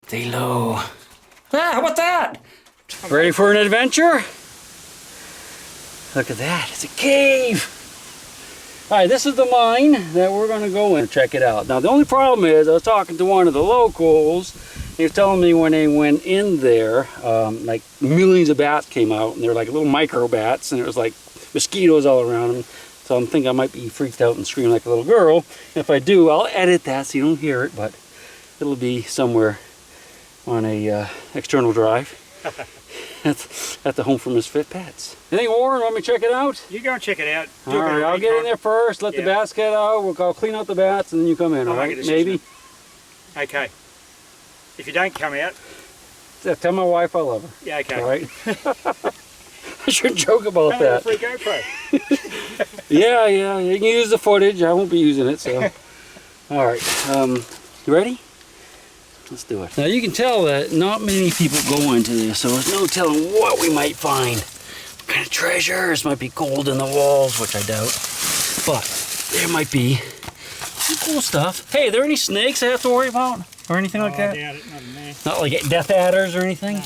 Stay low. Ah, how about that? Ready for an adventure? Look at that, it's a cave. All right, this is the mine that we're gonna go in and check it out. Now, the only problem is, I was talking to one of the locals. He was telling me when they went in there, like millions of bats came out, and they're like little micro bats, and there was like mosquitoes all around them. So I'm thinking I might be freaked out and scream like a little girl. If I do, I'll edit that so you don't hear it, but it'll be somewhere on a external drive. at the Home for Misfit Pets. Anything, Warren? Want me to check it out? You go and check it out. All right, I'll get in there first. Let the bats get out. I'll clean out the bats, and then you come in. All right, maybe. Okay. If you don't come out, tell my wife I love her. Yeah. Okay. All right. I should joke about that. A free GoPro. yeah. You can use the footage. I won't be using it. So. All right. You ready? Let's do it. Now you can tell that not many people go into this, so there's no telling what we might find. What kind of treasures? Might be gold in the walls, which I doubt. But there might be some cool stuff. Hey, are there any snakes I have to worry about? Or anything like that? I doubt it, not in there. Not like death adders or anything? No.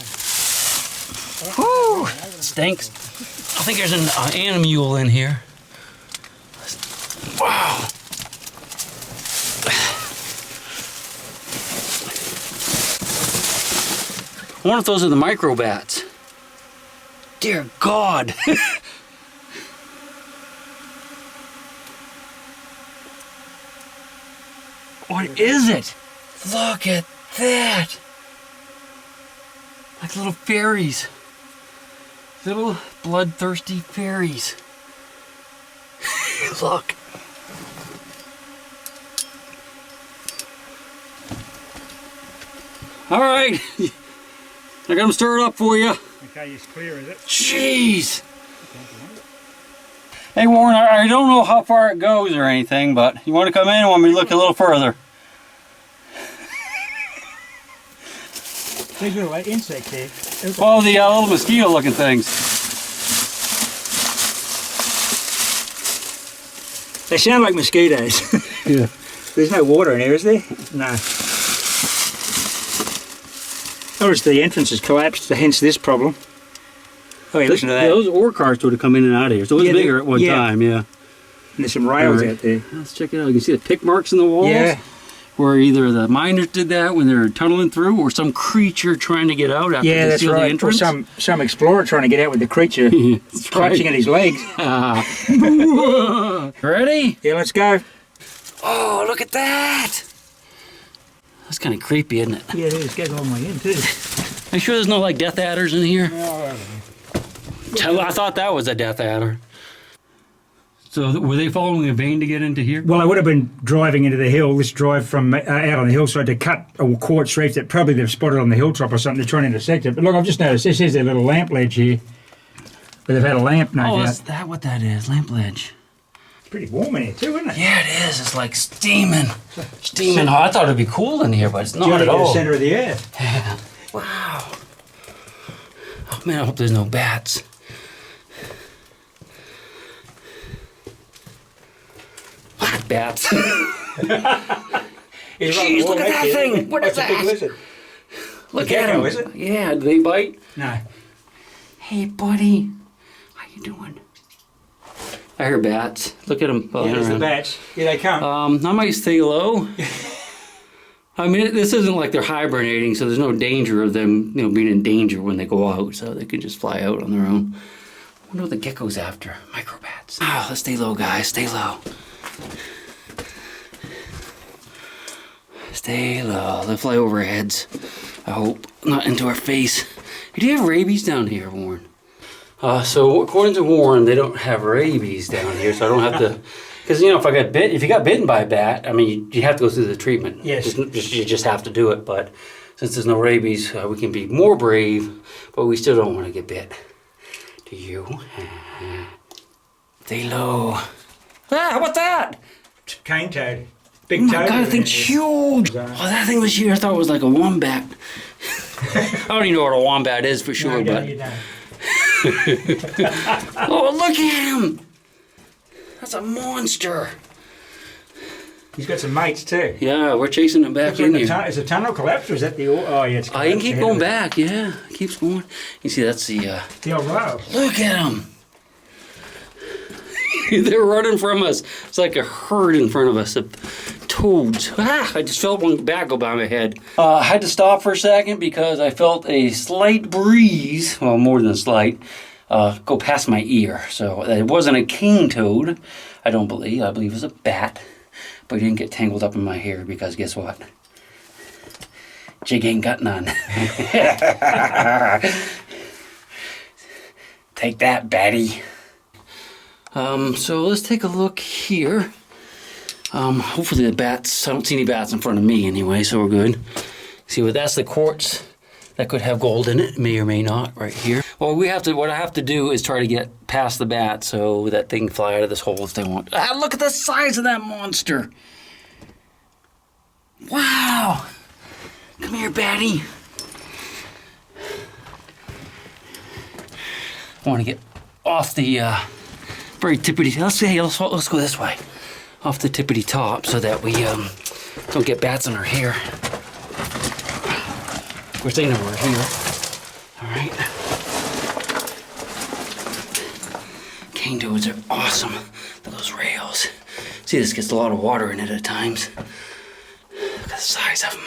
Whew! Stinks. I think there's an animal in here. Wow. I wonder if those are the microbats. Dear God. What is it? Look at that. Like little fairies. Little bloodthirsty fairies. Look. All right. I got them stirred up for you. Okay, it's clear, is it? Jeez. Hey Warren, I don't know how far it goes or anything, but you want to come in and want me to look a little further? These little insects here. Well, the little mosquito looking things. They sound like mosquitoes. Yeah. There's no water in here, is there? No. Notice the entrance has collapsed, hence this problem. Oh yeah, listen to that. Yeah, those ore carts would have come in and out of here, so it was bigger at one time, yeah. And there's some rails out there. Let's check it out. You can see the pick marks in the walls? Yeah. Where either the miners did that when they were tunneling through, or some creature trying to get out after they sealed the entrance. Or some explorer trying to get out with the creature clutching at his legs. Ready? Yeah, let's go. Oh, look at that! That's kind of creepy, isn't it? Yeah, it is. It goes a long way in, too. Are you sure there's no, like, death adders in here? No, I thought that was a death adder. So were they following a vein to get into here? well, I would have been driving into the hill, this drive from out on the hillside to cut a quartz reef that probably they've spotted on the hilltop or something to try and intersect it. But look, I've just noticed this is their little lamp ledge here. But they've had a lamp, no doubt. Oh, is that what that is? Lamp ledge. It's pretty warm in here too, isn't it? Yeah, it is. It's like steaming. Steaming hot. I thought it'd be cool in here, but it's not at all. The center of the earth. Yeah. Wow. Oh man, I hope there's no bats. What bats? Jeez, look at that thing. What is that? Big lizard. Look at him. Is it? Yeah, do they bite? No. Hey, buddy. How you doing? I hear bats. Look at them. Yeah, there's the bats. Here they come. I might stay low. I mean, this isn't like they're hibernating, so there's no danger of them, being in danger when they go out, so they can just fly out on their own. I wonder what the gecko's after. Microbats. Oh, let's stay low, guys. Stay low. Stay low. They'll fly over our heads. I hope. Not into our face. Do you have rabies down here, Warren? So according to Warren, they don't have rabies down here, so I don't have to. Because if you got bitten by a bat, I mean, you have to go through the treatment. Yes. You just have to do it. But since there's no rabies, we can be more brave, but we still don't want to get bit. Do you? Stay low. Ah, how about that? Cane toad. Big Oh my toad. God, that thing's huge. Oh, that thing was huge. I thought it was like a wombat. I don't even know what a wombat is for sure, No, but. you don't. Oh, look at him! That's a monster. He's got some mates too. Yeah, we're chasing him back in here. Is the tunnel collapsed or is that the... Oh, yeah, it's I can keep going back, yeah. It keeps going. You see, that's the... The old rail. Look at them. They're running from us. It's like a herd in front of us of toads. I just felt one bat go by my head. I had to stop for a second because I felt a slight breeze, well, more than a slight, go past my ear. So it wasn't a cane toad, I don't believe. I believe it was a bat. But he didn't get tangled up in my hair because guess what? Jig ain't got none. Take that, batty. So let's take a look here. Hopefully the bats, I don't see any bats in front of me anyway, so we're good. See what that's the quartz that could have gold in it, may or may not, right here. Well, what I have to do is try to get past the bat so that they can fly out of this hole if they want. Ah, look at the size of that monster. Wow. Come here, batty. I want to get off the very tippity. Let's go this way, off the tippity top, so that we don't get bats in our hair. We're saying that we're here. All right. Cane toads are awesome. Look at those rails. See, this gets a lot of water in it at times. Look at the size of them.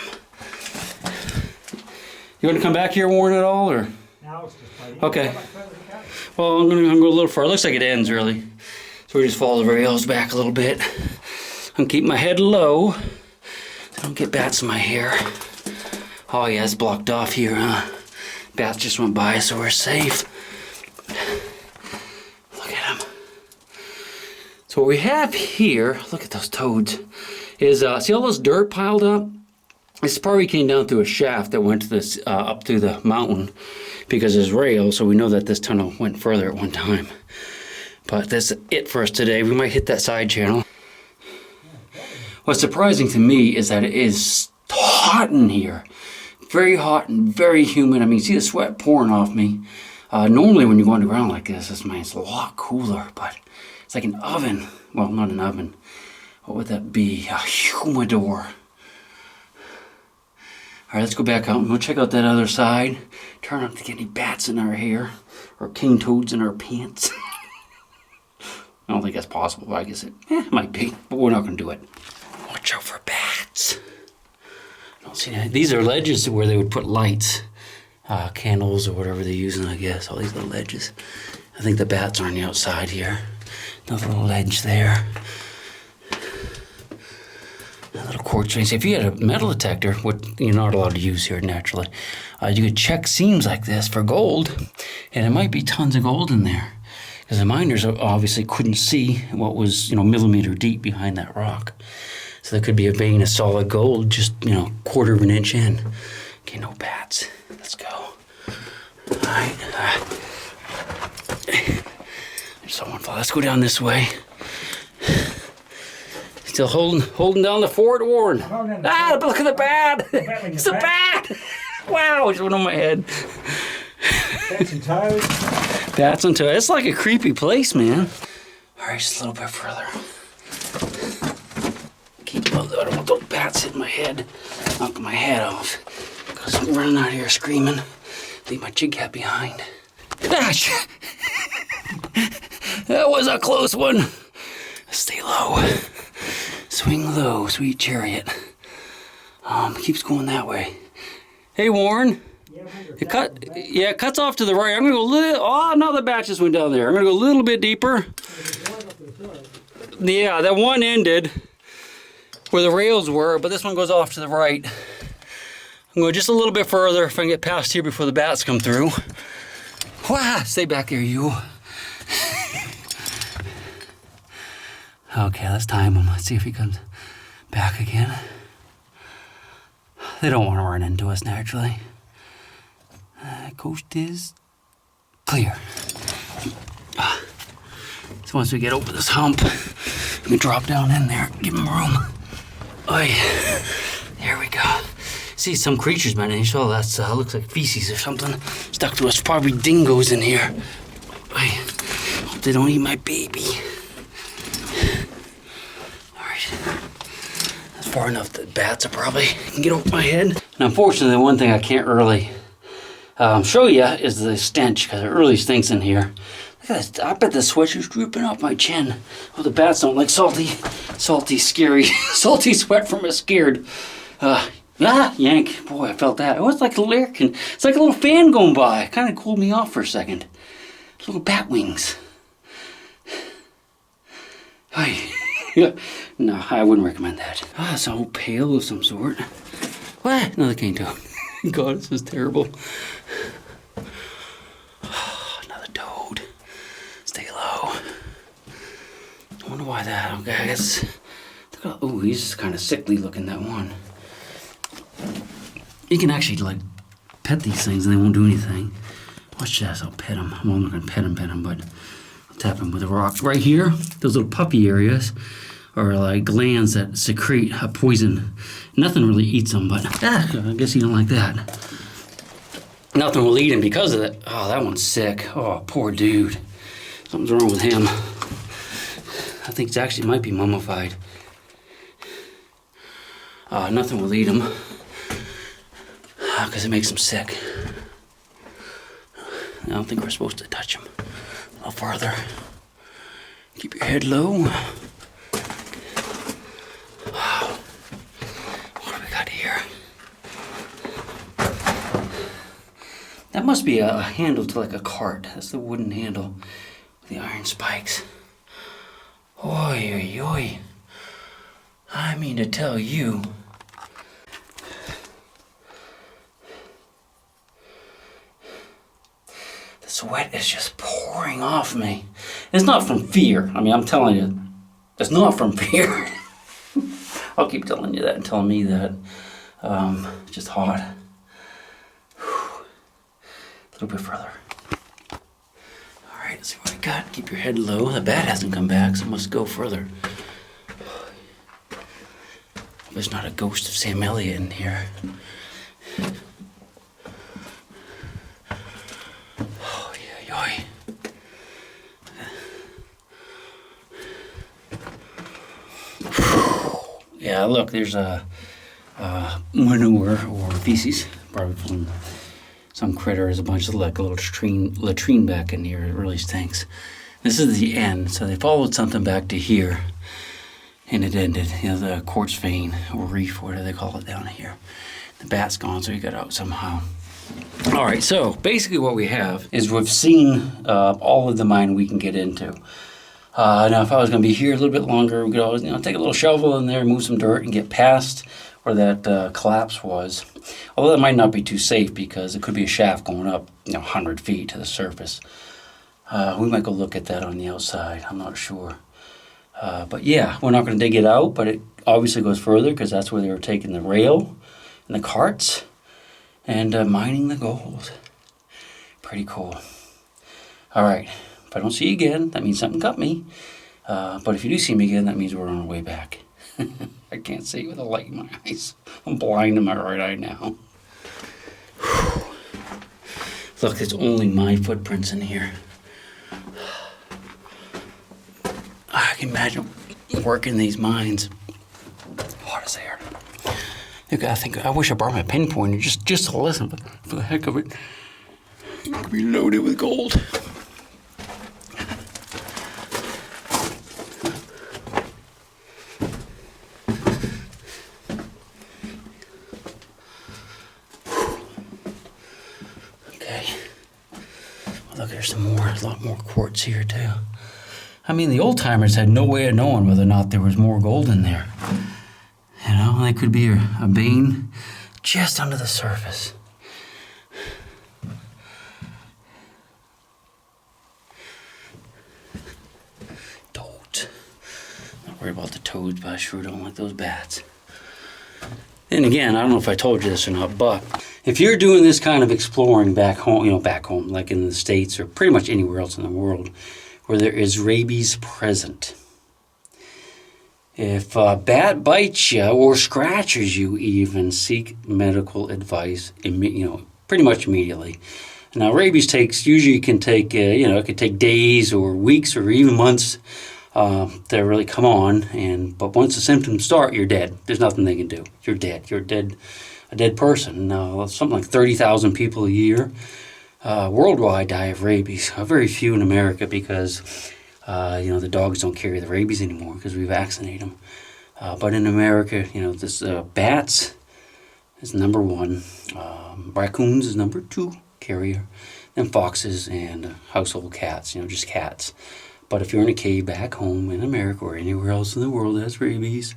You want to come back here, Warren, at all, or? No, it's just playing. Okay. Well, I'm gonna go a little far. It looks like it ends really. So we just follow the rails back a little bit. I'm gonna keep my head low so I don't get bats in my hair. Oh yeah, it's blocked off here, huh? Bats just went by, so we're safe. Look at them. So what we have here, look at those toads, is see all this dirt piled up? This probably came down through a shaft that went to this up through the mountain because there's rails, so we know that this tunnel went further at one time. But that's it for us today. We might hit that side channel. What's surprising to me is that it is hot in here. Very hot and very humid. I mean, see the sweat pouring off me. Normally when you go underground like this, it's a lot cooler, but it's like an oven. Well, not an oven. What would that be? A humidor. All right, let's go back out and we'll check out that other side. Try not to get any bats in our hair or cane toads in our pants. I don't think that's possible, but I guess it might be, but we're not going to do it. Watch out for bats. I don't see any. These are ledges where they would put lights, candles or whatever they're using, I guess. All these little ledges. I think the bats are on the outside here. Another little ledge there. A little quartz ring. If you had a metal detector, what you're not allowed to use here naturally, you could check seams like this for gold, and it might be tons of gold in there. Because the miners obviously couldn't see what was, millimeter deep behind that rock. So there could be a vein of solid gold just, quarter of an inch in. Okay, no bats. Let's go. All right. There's someone. Let's go down this way. Still holding down the fort, Warren. Look at the bat. It's a bat. Wow, it's one on my head. Bats and toads. Bats and toads. It's like a creepy place, man. All right, just a little bit further. I don't want those bats hitting my head, knocking my head off. Because I'm running out here screaming. Leave my jig hat behind. Gosh! That was a close one. Stay low. Swing low, sweet chariot. Keeps going that way. Hey, Warren. It cuts off to the right. I'm gonna go now the bat just went down there. I'm gonna go a little bit deeper. Yeah, that one ended where the rails were, but this one goes off to the right. I'm going just a little bit further if I can get past here before the bats come through. Wow, stay back there, you. Okay, let's time him. Let's see if he comes back again. They don't want to run into us naturally. Coast is clear. So once we get over this hump, we can drop down in there, give him room. Oy, there we go. See some creatures, man. You saw that looks like feces or something stuck to us. Probably dingoes in here. Oy, hope they don't eat my baby. All right, far enough that bats are probably can get over my head. And unfortunately, the one thing I can't really show you is the stench, because it really stinks in here. Look at this. I bet the sweat is drooping off my chin. Oh, the bats don't like salty, scary, salty sweat from a scared. Yank. Boy, I felt that. Oh, it's like a lyric, and it's like a little fan going by. It kind of cooled me off for a second. Little bat wings. No, I wouldn't recommend that. It's all pale of some sort. What? Another cane toad. God, this is terrible. Another toad. Stay low. I wonder why that. Okay, I guess. Oh, he's kind of sickly looking, that one. You can actually, like, pet these things and they won't do anything. Watch this, I'll pet them. Well, I'm not going to pet them, but I'll tap them with the rocks. Right here, those little puppy areas are like glands that secrete a poison. Nothing really eats them, but I guess you don't like that. Nothing will eat him because of it. Oh, that one's sick. Oh, poor dude. Something's wrong with him. I think it actually might be mummified. Nothing will eat him because it makes him sick. I don't think we're supposed to touch him. A little farther. Keep your head low. Wow. What do we got here? That must be a handle to like a cart. That's the wooden handle with the iron spikes. Oi, oi, oi. I mean to tell you. The sweat is just pouring off me. It's not from fear. I mean, I'm telling you, it's not from fear. I'll keep telling you that and telling me that. It's just hot. A little bit further. All right, let's see what we got. Keep your head low. The bat hasn't come back, so I must go further. There's not a ghost of Sam Elliott in here. Oh, yeah, yeah, look, there's a manure or feces, probably from some critter. There's a bunch of like a little latrine back in here. It really stinks. This is the end, so they followed something back to here. And it ended, the quartz vein or reef, what do they call it down here? The bat's gone, so he got out somehow. All right, so basically what we have is we've seen all of the mine we can get into. Now, if I was going to be here a little bit longer, we could always, take a little shovel in there, move some dirt, and get past where that collapse was. Although that might not be too safe because it could be a shaft going up, 100 feet to the surface. We might go look at that on the outside. I'm not sure. But yeah, we're not going to dig it out, but it obviously goes further because that's where they were taking the rail and the carts and mining the gold. Pretty cool. All right, if I don't see you again, that means something got me. But if you do see me again, that means we're on our way back. I can't see with the light in my eyes. I'm blind in my right eye now. Look, there's only my footprints in here. I can imagine working these mines. Hot as air. I wish I brought my pinpointer just to listen, but for the heck of it, it could be loaded with gold. Okay. Well, look, there's a lot more quartz here too. I mean, the old timers had no way of knowing whether or not there was more gold in there. They could be a vein just under the surface. Toads. Not worried about the toads, but I sure don't like those bats. Then again, I don't know if I told you this or not, but if you're doing this kind of exploring back home, like in the States or pretty much anywhere else in the world, where there is rabies present. If a bat bites you or scratches you even, seek medical advice, pretty much immediately. Now, rabies usually can take, it could take days or weeks or even months to really come on. But once the symptoms start, you're dead. There's nothing they can do. You're dead. You're dead, a dead person. Something like 30,000 people a year worldwide die of rabies. Very few in America because the dogs don't carry the rabies anymore because we vaccinate them. But in America, this bats is number 1. Raccoons is number 2 carrier. Then foxes and household cats, just cats. But if you're in a cave back home in America or anywhere else in the world that has rabies,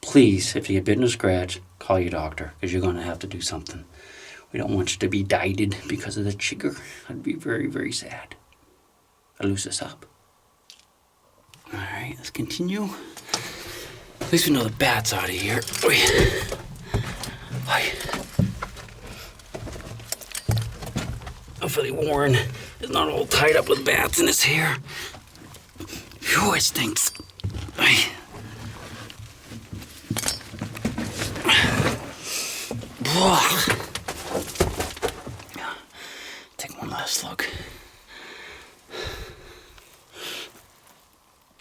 please, if you get bitten or scratched, call your doctor because you're going to have to do something. We don't want you to be dieted because of the chigger. That'd be very, very sad. I'll loose this up. All right, let's continue. At least we know the bat's out of here. Hopefully Warren is not all tied up with bats in his hair. Phew, it stinks. Take one last look.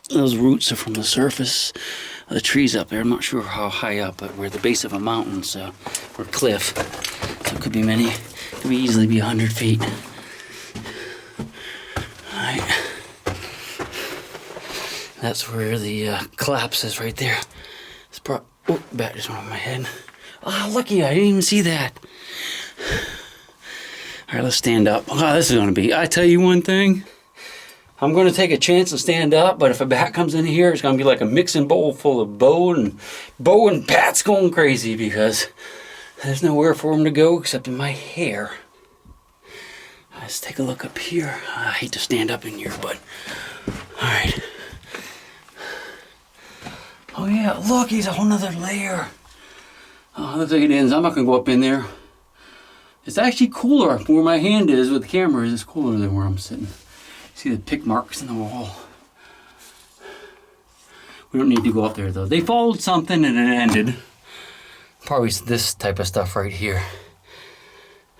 Those roots are from the surface of the trees up there. I'm not sure how high up, but we're at the base of a mountain, or cliff. So it could be easily be 100 feet. Alright. That's where the collapse is right there. Oh, bat just went over my head. Oh, lucky, I didn't even see that. Alright, let's stand up. Oh, this is going to be, I tell you one thing. I'm going to take a chance to stand up, but if a bat comes in here, it's going to be like a mixing bowl full of Bo and Pat's going crazy because there's nowhere for them to go except in my hair. Let's take a look up here. I hate to stand up in here, but alright. Oh yeah, look, he's a whole nother layer. Oh, looks like it ends. I'm not going to go up in there. It's actually cooler where my hand is with the camera. It's cooler than where I'm sitting. See the pick marks in the wall. We don't need to go up there though. They followed something and it ended. Probably this type of stuff right here.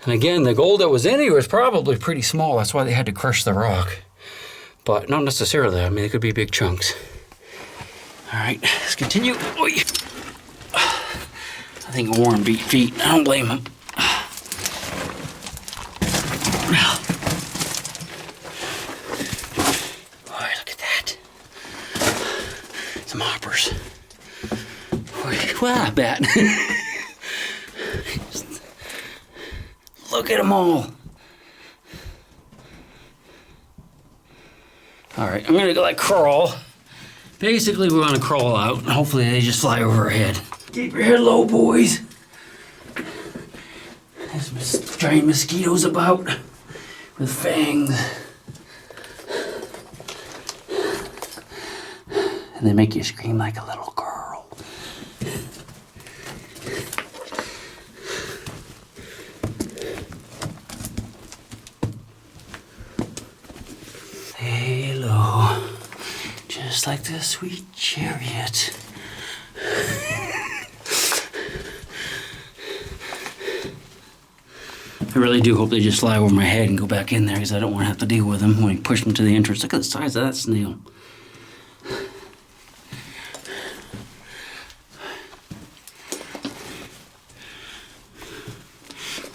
And again, the gold that was in here was probably pretty small. That's why they had to crush the rock. But not necessarily. I mean, it could be big chunks. All right, let's continue. Oy. I think Warren beat feet. I don't blame him. Some hoppers. Wow, bat. Look at them all. Alright, I'm gonna go like crawl. Basically, we're gonna crawl out. Hopefully, they just fly over our head. Keep your head low, boys. There's giant mosquitoes about with fangs. And they make you scream like a little girl. Hello, just like the sweet chariot. I really do hope they just fly over my head and go back in there because I don't want to have to deal with them when I push them to the entrance. Look at the size of that snail.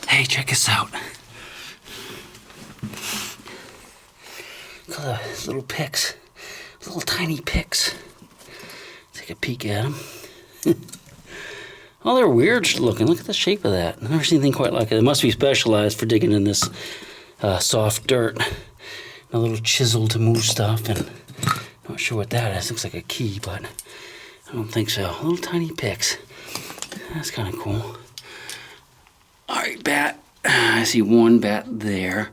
Hey, check this out. Look at those little picks. Little tiny picks. Take a peek at them. Oh, they're weird looking. Look at the shape of that. I've never seen anything quite like it. It must be specialized for digging in this soft dirt. A little chisel to move stuff, and not sure what that is. Looks like a key, but I don't think so. Little tiny picks. That's kind of cool. All right, bat. I see one bat there.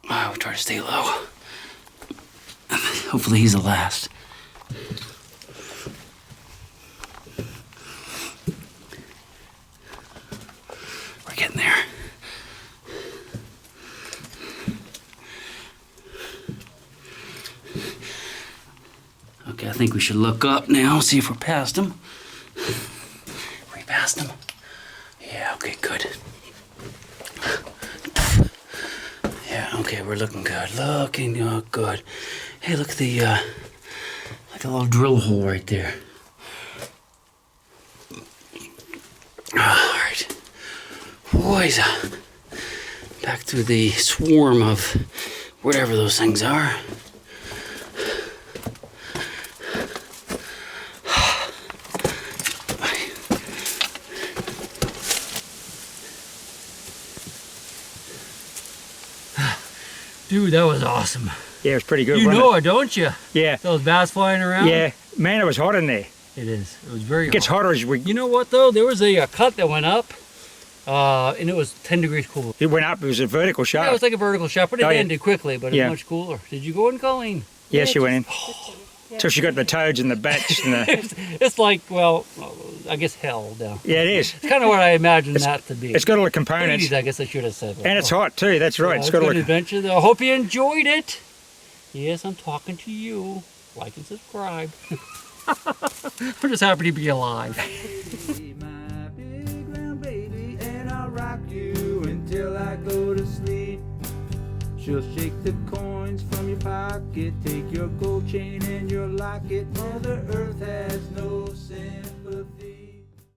I'll try to stay low. Hopefully he's the last. We're getting there. Okay, I think we should look up now, see if we're past him. Are we past him? Yeah, okay, good. Yeah, okay, we're looking good. Looking good. Hey, look at the, like a little drill hole right there. All right. Boys, back to the swarm of whatever those things are. Dude, that was awesome. Yeah, it was pretty good. You wasn't know it, don't you? Yeah. Those bats flying around? Yeah. Man, it was hot in there. It is. It was very hot. It gets hotter as we... You know what, though? There was a cut that went up, and it was 10 degrees cooler. It went up. It was a vertical shaft. Yeah, it was like a vertical shaft, but it Oh, yeah. ended quickly, but it was much cooler. Did you go in, Colleen? Yeah, she went in. Till she got the toads and the bats and the... It's like, well, I guess hell down. Yeah, it is. It's kind of what I imagined that to be. It's got all the components. 80s, I guess I should have said that. And it's hot too, that's right. Yeah, It's it's got all an the... adventure, though. I hope you enjoyed it. Yes, I'm talking to you. Like and subscribe. I'm just happy to be alive. My big round baby, and I'll rock you until I go to sleep. She'll shake the coins from your pocket, take your gold chain and your locket. Mother Earth has no sense.